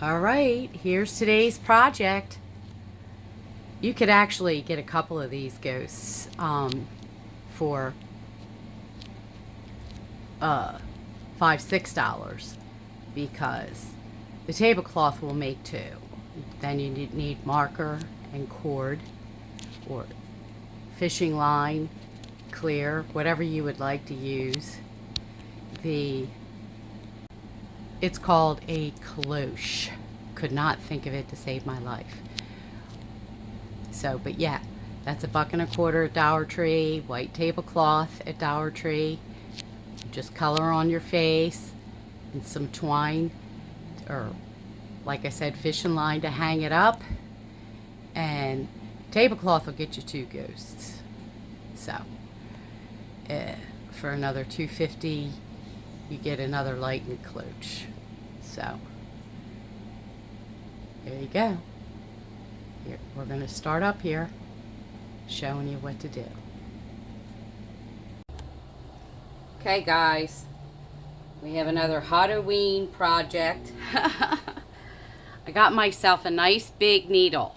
All right, here's today's project. You could actually get a couple of these ghosts for $5, $6 because the tablecloth will make two. Then you need marker and cord or fishing line, clear, whatever you would like to use. It's called a cloche. Could not think of it to save my life. So, but yeah, that's $1.25 at Dollar Tree, white tablecloth at Dollar Tree. Just color on your face and some twine, or like I said, fishing line to hang it up. And tablecloth will get you two ghosts. So, for another $2.50, you get another lightened cloche. So, there you go. Here, we're going to start up here, showing you what to do. Okay, guys, we have another Halloween project. I got myself a nice big needle.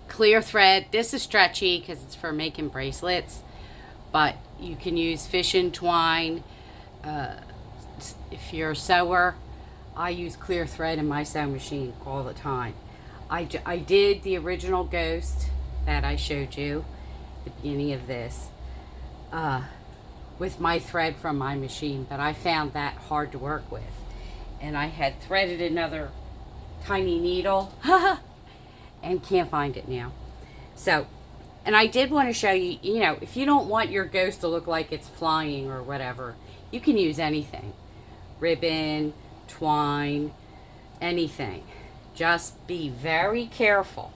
Clear thread. This is stretchy because it's for making bracelets, but you can use fishing twine. If you're a sewer, I use clear thread in my sewing machine all the time. I did the original ghost that I showed you at the beginning of this with my thread from my machine, but I found that hard to work with. And I had threaded another tiny needle and can't find it now. So, and I did want to show you, if you don't want your ghost to look like it's flying or whatever, you can use anything. Ribbon, twine, anything. Just be very careful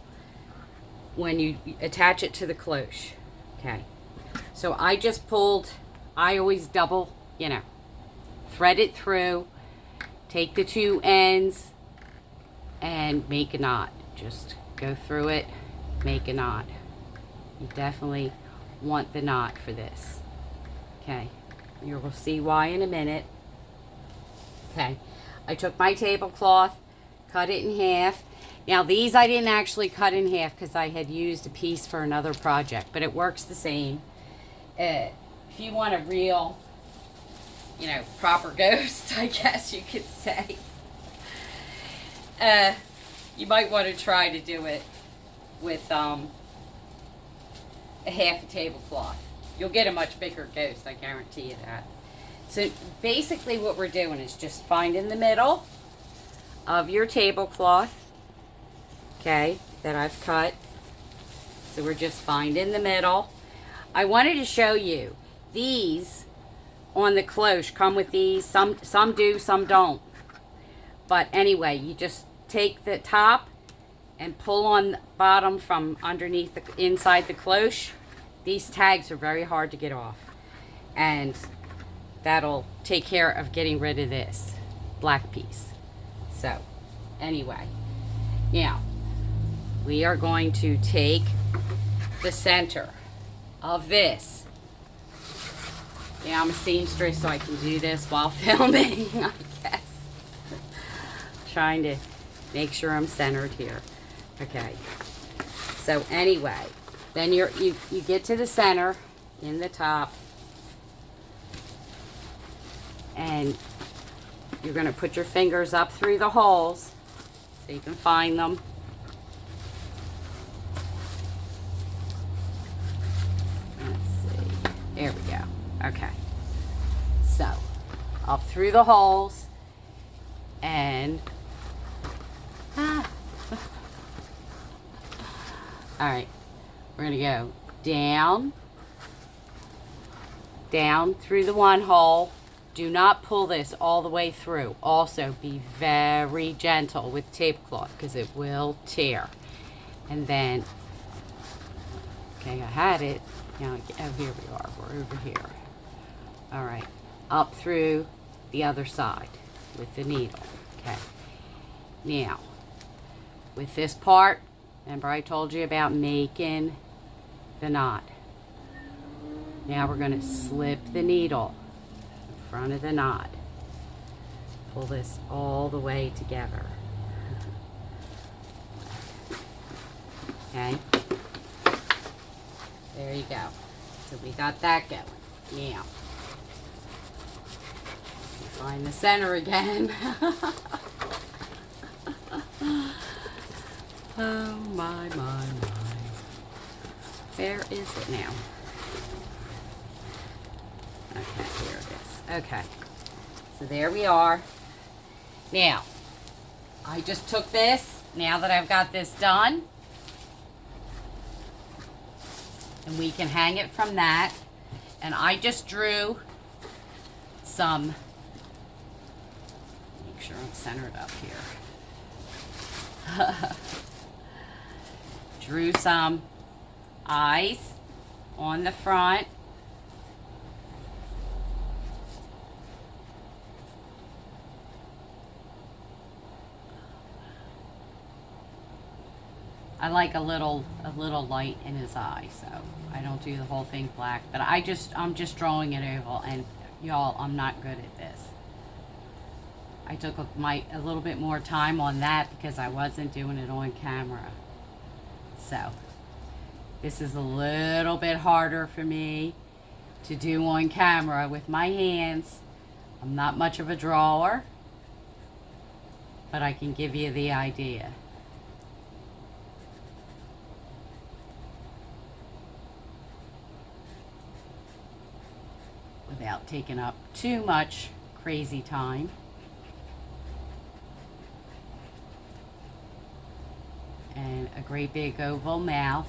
when you attach it to the cloche. Okay. So I always double, thread it through, take the two ends and make a knot. Just go through it, make a knot. You definitely want the knot for this. Okay. You will see why in a minute. Okay. I took my tablecloth, cut it in half. Now these I didn't actually cut in half because I had used a piece for another project, but it works the same. If you want a real, proper ghost, I guess you could say, you might want to try to do it with a half a tablecloth. You'll get a much bigger ghost, I guarantee you that. So basically what we're doing is just finding the middle of your tablecloth, okay, that I've cut. So we're just finding the middle. I wanted to show you, these on the cloche come with these. Some do, some don't. But anyway, you just take the top and pull on the bottom from underneath inside the cloche. These tags are very hard to get off. And that'll take care of getting rid of this black piece. So, anyway, now we are going to take the center of this. Yeah, I'm a seamstress, so I can do this while filming, I guess. Trying to make sure I'm centered here. Okay. So anyway, then you get to the center in the top, and you're going to put your fingers up through the holes so you can find them. Let's see. There we go. Okay. So, up through the holes, and alright, we're going to go down through the one hole. Do not pull this all the way through. Also, be very gentle with tablecloth because it will tear. And then, okay, I had it. Now, oh, here we are. We're over here. All right, up through the other side with the needle. Okay. Now, with this part, remember I told you about making the knot. Now we're going to slip the needle in front of the knot. pull this all the way together. Okay. There you go. So we got that going. Now, find the center again. Oh my. Where is it now? Okay, here it is. Okay. So there we are. Now, I just took this, now that I've got this done, and we can hang it from that. And I just drew some, make sure I'm centered up here. Drew some eyes on the front. I like a little light in his eye, so I don't do the whole thing black, but I'm just drawing it oval, and y'all, I'm not good at this. I took a little bit more time on that because I wasn't doing it on camera. So this is a little bit harder for me to do on camera with my hands. I'm not much of a drawer, but I can give you the idea. Without taking up too much crazy time. And a great big oval mouth.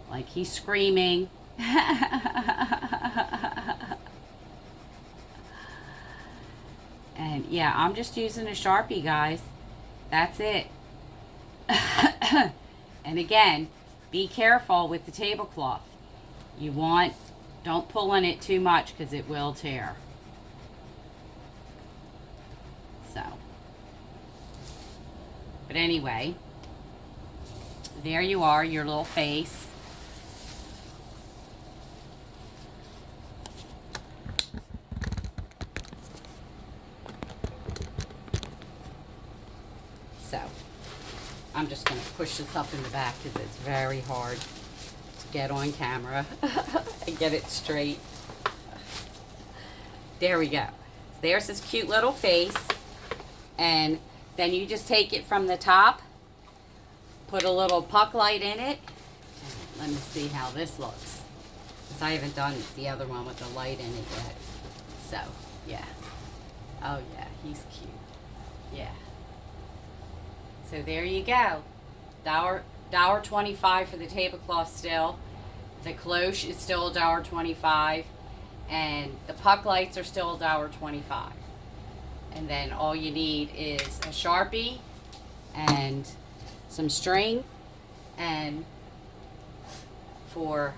Like he's screaming. And yeah, I'm just using a Sharpie, guys. That's it. And again, be careful with the tablecloth. Don't pull on it too much because it will tear. So, but anyway, there you are, your little face. So, I'm just going to push this up in the back because it's very hard to get on camera and get it straight. There we go. So there's this cute little face, and then you just take it from the top, put a little puck light in it, and let me see how this looks, because I haven't done the other one with the light in it yet. So, yeah. Oh yeah, he's cute. Yeah. So there you go. $1.25 for the tablecloth still. The cloche is still $1.25, and the puck lights are still $1.25. And then all you need is a Sharpie and some string, and for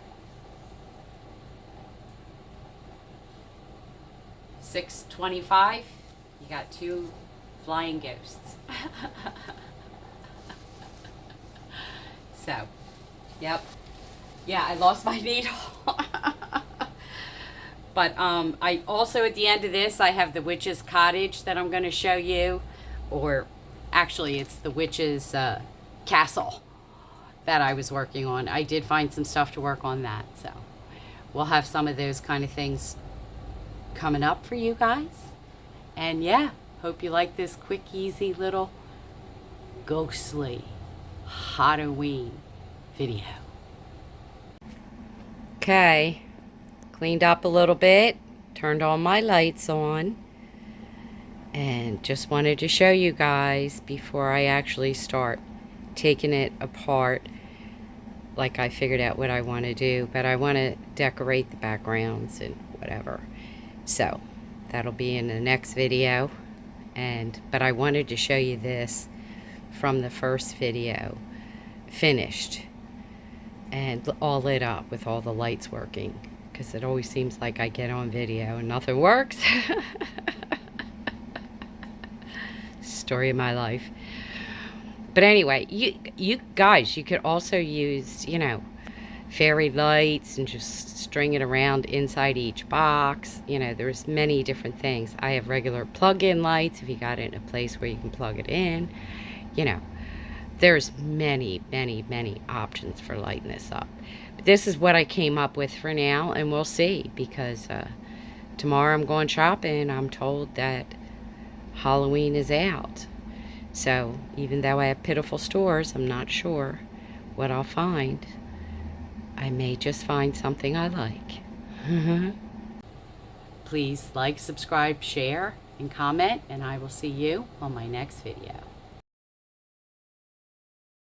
$6.25, you got 2 flying ghosts. So, yep. Yeah, I lost my needle. But I also, at the end of this, I have the witch's cottage that I'm going to show you. Or actually, it's the witch's castle that I was working on. I did find some stuff to work on that. So, we'll have some of those kind of things coming up for you guys. And yeah, hope you like this quick, easy little ghostly Halloween video. Okay, cleaned up a little bit, turned all my lights on, and just wanted to show you guys before I actually start taking it apart. Like, I figured out what I want to do, but I want to decorate the backgrounds and whatever. So that'll be in the next video. But I wanted to show you this from the first video, finished and all lit up with all the lights working, because it always seems like I get on video and nothing works. Story of my life. But anyway, you guys, you could also use, fairy lights and just string it around inside each box. You know, there's many different things. I have regular plug-in lights if you got it in a place where you can plug it in. You know, there's many, many, many options for lighting this up. But this is what I came up with for now, and we'll see, because tomorrow I'm going shopping. I'm told that Halloween is out. So even though I have pitiful stores, I'm not sure what I'll find. I may just find something I like. Please like, subscribe, share, and comment, and I will see you on my next video.